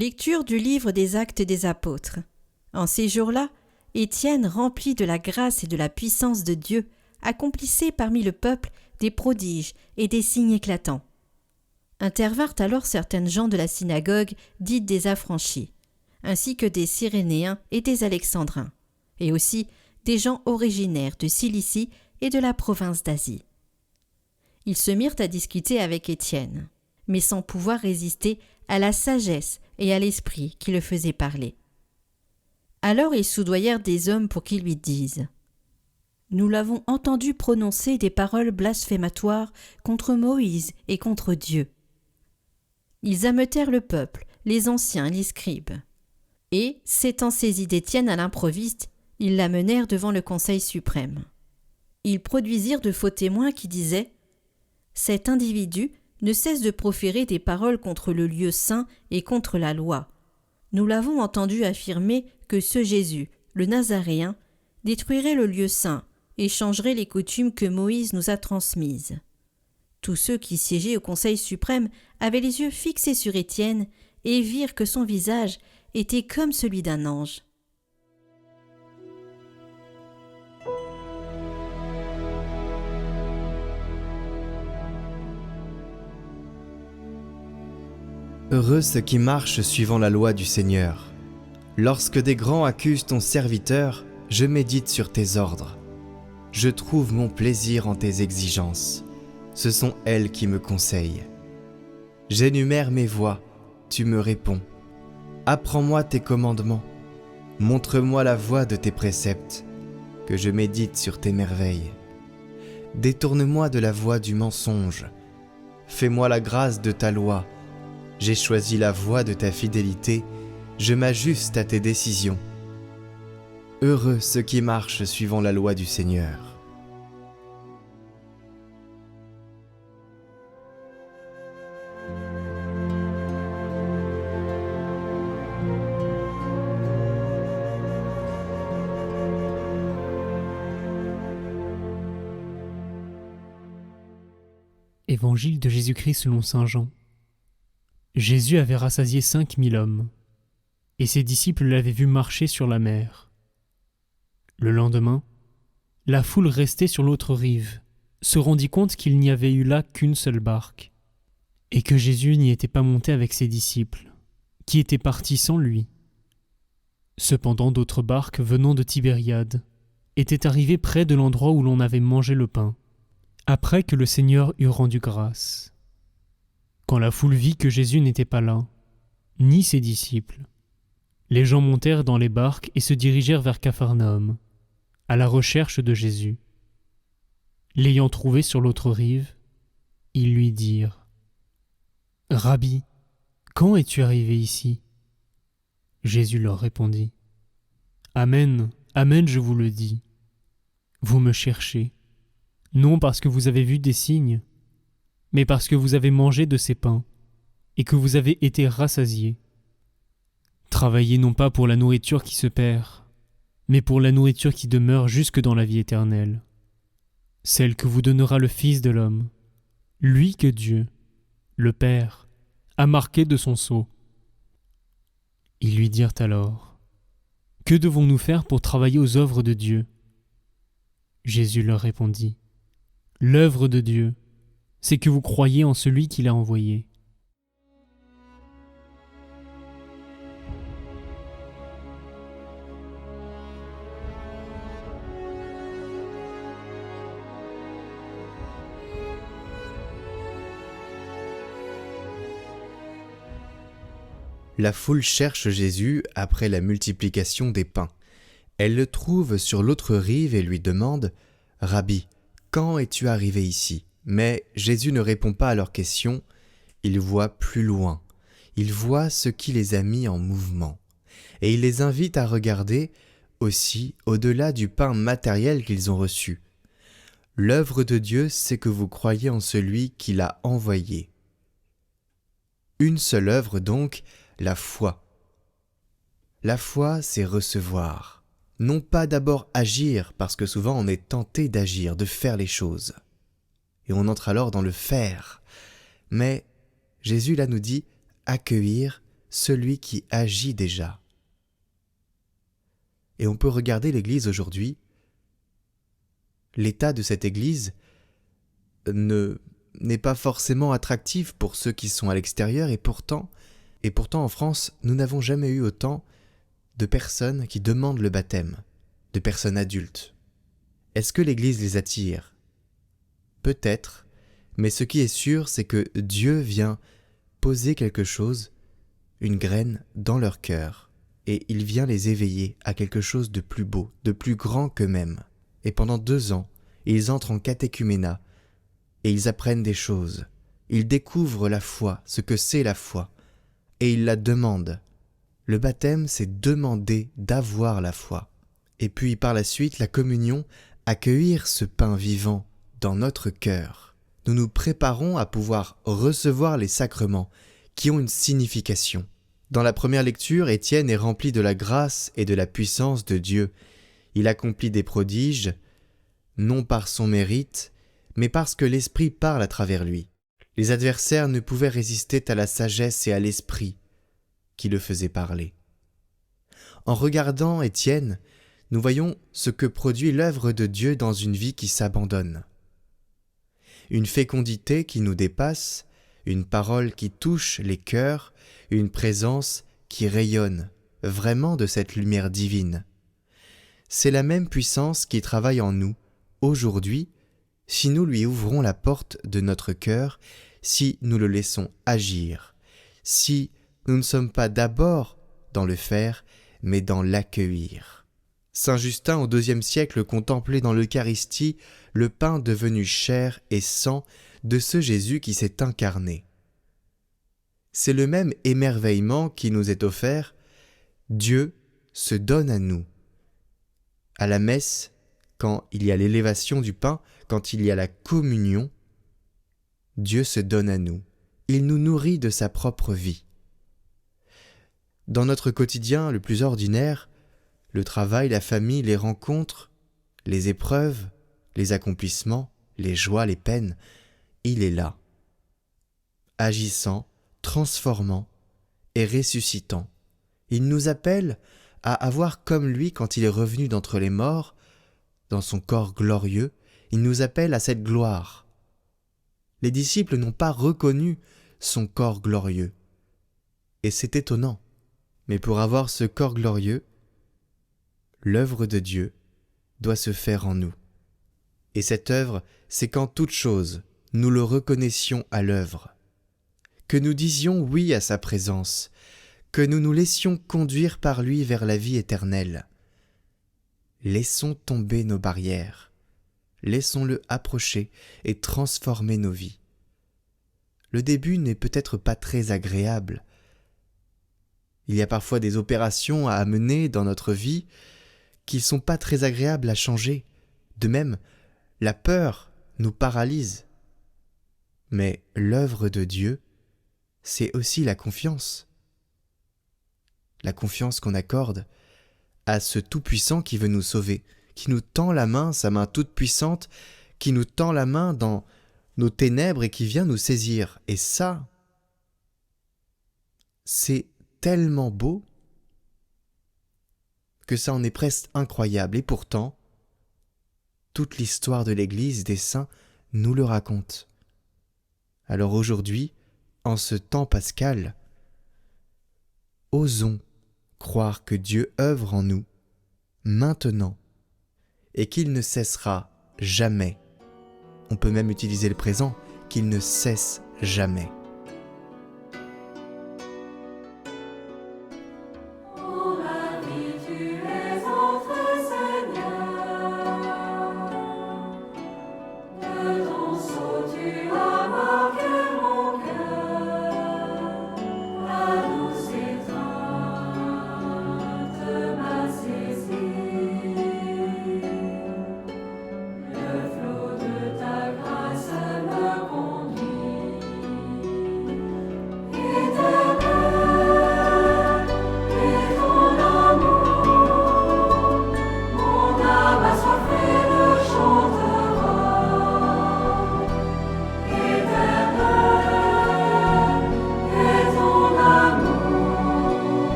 Lecture du livre des Actes des Apôtres. En ces jours-là, Étienne, rempli de la grâce et de la puissance de Dieu, accomplissait parmi le peuple des prodiges et des signes éclatants. Intervinrent alors certaines gens de la synagogue dite des Affranchis, ainsi que des Cyrénéens et des Alexandrins, et aussi des gens originaires de Cilicie et de la province d'Asie. Ils se mirent à discuter avec Étienne, mais sans pouvoir résister à la sagesse et à l'esprit qui le faisait parler. Alors ils soudoyèrent des hommes pour qu'ils lui disent « Nous l'avons entendu prononcer des paroles blasphématoires contre Moïse et contre Dieu. » Ils ameutèrent le peuple, les anciens et les scribes. Et, s'étant saisis d'Étienne à l'improviste, ils l'amenèrent devant le Conseil suprême. Ils produisirent de faux témoins qui disaient « Cet individu ne cesse de proférer des paroles contre le lieu saint et contre la loi. Nous l'avons entendu affirmer que ce Jésus, le Nazaréen, détruirait le lieu saint et changerait les coutumes que Moïse nous a transmises. » Tous ceux qui siégeaient au Conseil suprême avaient les yeux fixés sur Étienne et virent que son visage était comme celui d'un ange. Heureux ceux qui marchent suivant la loi du Seigneur. Lorsque des grands accusent ton serviteur, je médite sur tes ordres. Je trouve mon plaisir en tes exigences. Ce sont elles qui me conseillent. J'énumère mes voies, tu me réponds. Apprends-moi tes commandements. Montre-moi la voie de tes préceptes, que je médite sur tes merveilles. Détourne-moi de la voie du mensonge. Fais-moi la grâce de ta loi. J'ai choisi la voie de ta fidélité, je m'ajuste à tes décisions. Heureux ceux qui marchent suivant la loi du Seigneur. Évangile de Jésus-Christ selon saint Jean. Jésus avait rassasié 5000 hommes, et ses disciples l'avaient vu marcher sur la mer. Le lendemain, la foule restée sur l'autre rive se rendit compte qu'il n'y avait eu là qu'une seule barque, et que Jésus n'y était pas monté avec ses disciples, qui étaient partis sans lui. Cependant d'autres barques venant de Tibériade étaient arrivées près de l'endroit où l'on avait mangé le pain, après que le Seigneur eut rendu grâce. Quand la foule vit que Jésus n'était pas là, ni ses disciples, les gens montèrent dans les barques et se dirigèrent vers Capharnaüm, à la recherche de Jésus. L'ayant trouvé sur l'autre rive, ils lui dirent « Rabbi, quand es-tu arrivé ici ?» Jésus leur répondit « Amen, amen, je vous le dis. Vous me cherchez, non parce que vous avez vu des signes, mais parce que vous avez mangé de ces pains et que vous avez été rassasiés. Travaillez non pas pour la nourriture qui se perd, mais pour la nourriture qui demeure jusque dans la vie éternelle, celle que vous donnera le Fils de l'homme, lui que Dieu, le Père, a marqué de son sceau. » Ils lui dirent alors « Que devons-nous faire pour travailler aux œuvres de Dieu ?» Jésus leur répondit « L'œuvre de Dieu, c'est que vous croyez en celui qui l'a envoyé. » La foule cherche Jésus après la multiplication des pains. Elle le trouve sur l'autre rive et lui demande « Rabbi, quand es-tu arrivé ici ?» Mais Jésus ne répond pas à leurs questions, il voit plus loin, il voit ce qui les a mis en mouvement. Et il les invite à regarder aussi au-delà du pain matériel qu'ils ont reçu. L'œuvre de Dieu, c'est que vous croyez en celui qui l'a envoyé. Une seule œuvre donc, la foi. La foi, c'est recevoir. Non pas d'abord agir, parce que souvent on est tenté d'agir, de faire les choses. Et on entre alors dans le faire. Mais Jésus là nous dit accueillir, celui qui agit déjà. Et on peut regarder l'Église aujourd'hui. L'état de cette Église n'est pas forcément attractif pour ceux qui sont à l'extérieur, et pourtant en France, nous n'avons jamais eu autant de personnes qui demandent le baptême, de personnes adultes. Est-ce que l'Église les attire ? Peut-être, mais ce qui est sûr, c'est que Dieu vient poser quelque chose, une graine, dans leur cœur, et il vient les éveiller à quelque chose de plus beau, de plus grand qu'eux-mêmes. Et pendant 2 ans, ils entrent en catéchuménat, et ils apprennent des choses. Ils découvrent la foi, ce que c'est la foi, et ils la demandent. Le baptême, c'est demander d'avoir la foi. Et puis par la suite, la communion, accueillir ce pain vivant dans notre cœur. Nous nous préparons à pouvoir recevoir les sacrements qui ont une signification. Dans la première lecture, Étienne est rempli de la grâce et de la puissance de Dieu. Il accomplit des prodiges, non par son mérite, mais parce que l'Esprit parle à travers lui. Les adversaires ne pouvaient résister à la sagesse et à l'Esprit qui le faisait parler. En regardant Étienne, nous voyons ce que produit l'œuvre de Dieu dans une vie qui s'abandonne. Une fécondité qui nous dépasse, une parole qui touche les cœurs, une présence qui rayonne vraiment de cette lumière divine. C'est la même puissance qui travaille en nous, aujourd'hui, si nous lui ouvrons la porte de notre cœur, si nous le laissons agir, si nous ne sommes pas d'abord dans le faire, mais dans l'accueillir. Saint Justin, au IIe siècle, contemplait dans l'Eucharistie le pain devenu chair et sang de ce Jésus qui s'est incarné. C'est le même émerveillement qui nous est offert. Dieu se donne à nous. À la messe, quand il y a l'élévation du pain, quand il y a la communion, Dieu se donne à nous. Il nous nourrit de sa propre vie. Dans notre quotidien le plus ordinaire, le travail, la famille, les rencontres, les épreuves, les accomplissements, les joies, les peines, il est là, agissant, transformant et ressuscitant. Il nous appelle à avoir comme lui quand il est revenu d'entre les morts, dans son corps glorieux, il nous appelle à cette gloire. Les disciples n'ont pas reconnu son corps glorieux. Et c'est étonnant. Mais pour avoir ce corps glorieux, l'œuvre de Dieu doit se faire en nous. Et cette œuvre, c'est qu'en toute chose, nous le reconnaissions à l'œuvre. Que nous disions oui à sa présence, que nous nous laissions conduire par lui vers la vie éternelle. Laissons tomber nos barrières, laissons-le approcher et transformer nos vies. Le début n'est peut-être pas très agréable. Il y a parfois des opérations à mener dans notre vie qui ne sont pas très agréables à changer. De même, la peur nous paralyse. Mais l'œuvre de Dieu, c'est aussi la confiance. La confiance qu'on accorde à ce Tout-Puissant qui veut nous sauver, qui nous tend la main, sa main toute puissante, qui nous tend la main dans nos ténèbres et qui vient nous saisir. Et ça, c'est tellement beau que ça en est presque incroyable. Et pourtant, toute l'histoire de l'Église des saints nous le raconte. Alors aujourd'hui, en ce temps pascal, osons croire que Dieu œuvre en nous, maintenant, et qu'il ne cessera jamais. On peut même utiliser le présent, qu'il ne cesse jamais.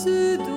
c'est de